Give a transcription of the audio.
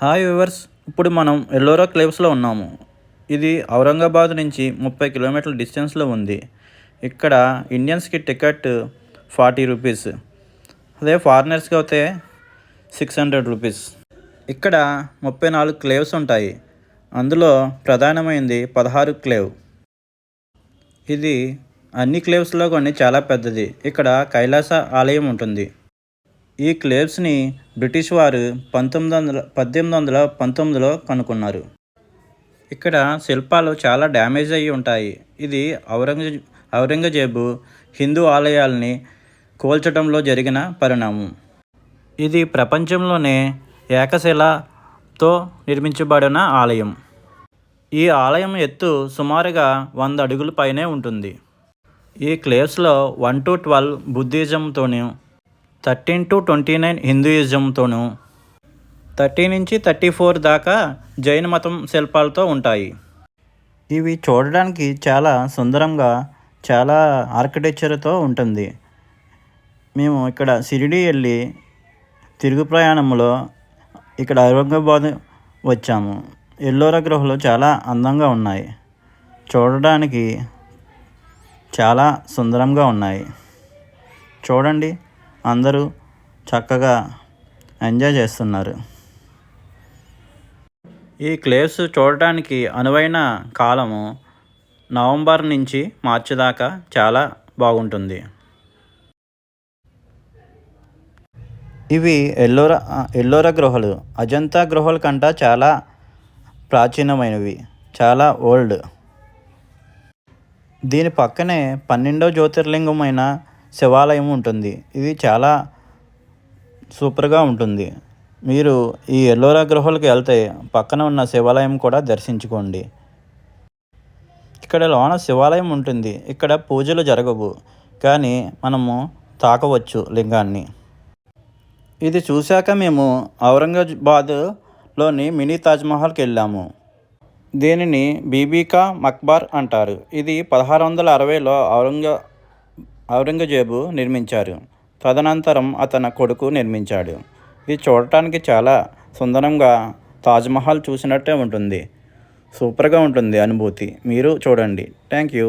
Hi viewers, ఇప్పుడు మనం ఎల్లోరా క్లేవ్స్లో ఉన్నాము. ఇది ఔరంగాబాద్ నుంచి 30 కిలోమీటర్ల డిస్టెన్స్లో ఉంది. ఇక్కడ ఇండియన్స్కి టికెట్ 40 రూపీస్, అదే ఫారినర్స్కి అయితే 600 రూపీస్. ఇక్కడ 34 క్లేవ్స్ ఉంటాయి. అందులో ప్రధానమైనది 16 క్లేవ్. ఇది అన్ని క్లేవ్స్లో కొన్ని చాలా పెద్దది. ఇక్కడ కైలాస ఆలయం ఉంటుంది. ఈ క్లేవ్స్ని బ్రిటిష్ వారు 1819లో కనుక్కున్నారు. ఇక్కడ శిల్పాలు చాలా డ్యామేజ్ అయ్యి ఉంటాయి. ఇది ఔరంగజేబు హిందూ ఆలయాల్ని కూల్చడంలో జరిగిన పరిణామం. ఇది ప్రపంచంలోనే ఏకశిలతో నిర్మించబడిన ఆలయం. ఈ ఆలయం ఎత్తు సుమారుగా 100 అడుగుల పైనే ఉంటుంది. ఈ క్లేవ్స్లో 1 to 12 బుద్ధిజంతోనూ, 13 to 29 హిందూయిజంతోనూ, 30 నుంచి 34 దాకా జైన మతం శిల్పాలతో ఉంటాయి. ఇవి చూడడానికి చాలా సుందరంగా, చాలా ఆర్కిటెక్చర్తో ఉంటుంది. మేము ఇక్కడ షిరిడి వెళ్ళి తిరుగు ప్రయాణంలో ఇక్కడ ఔరంగాబాద్ వచ్చాము. ఎల్లోరా గుహలు చాలా అందంగా ఉన్నాయి. చూడడానికి చాలా సుందరంగా ఉన్నాయి. చూడండి, అందరూ చక్కగా ఎంజాయ్ చేస్తున్నారు. ఈ క్లేవ్స్ చూడడానికి అనువైన కాలము నవంబర్ నుంచి మార్చి దాకా చాలా బాగుంటుంది. ఇవి ఎల్లోరా గుహలు అజంతా గుహల కంటే చాలా ప్రాచీనమైనవి, చాలా ఓల్డ్. దీని పక్కనే 12వ జ్యోతిర్లింగమైన శివాలయం ఉంటుంది. ఇది చాలా సూపర్గా ఉంటుంది. మీరు ఈ ఎల్లోరా గుహలకు వెళ్తే పక్కన ఉన్న శివాలయం కూడా దర్శించుకోండి. ఇక్కడ లోన శివాలయం ఉంటుంది. ఇక్కడ పూజలు జరగవు, కానీ మనము తాకవచ్చు లింగాన్ని. ఇది చూశాక మేము ఔరంగాబాద్లోని మినీ తాజ్మహల్కి వెళ్ళాము. దీనిని బీబీ-కా మక్బర్ అంటారు. ఇది 1660లో ఔరంగజేబు నిర్మించారు. తదనంతరం అతని కొడుకు నిర్మించాడు. ఇది చూడటానికి చాలా సుందరంగా తాజ్మహల్ చూసినట్టే ఉంటుంది. సూపర్గా ఉంటుంది అనుభూతి. మీరు చూడండి. Thank you.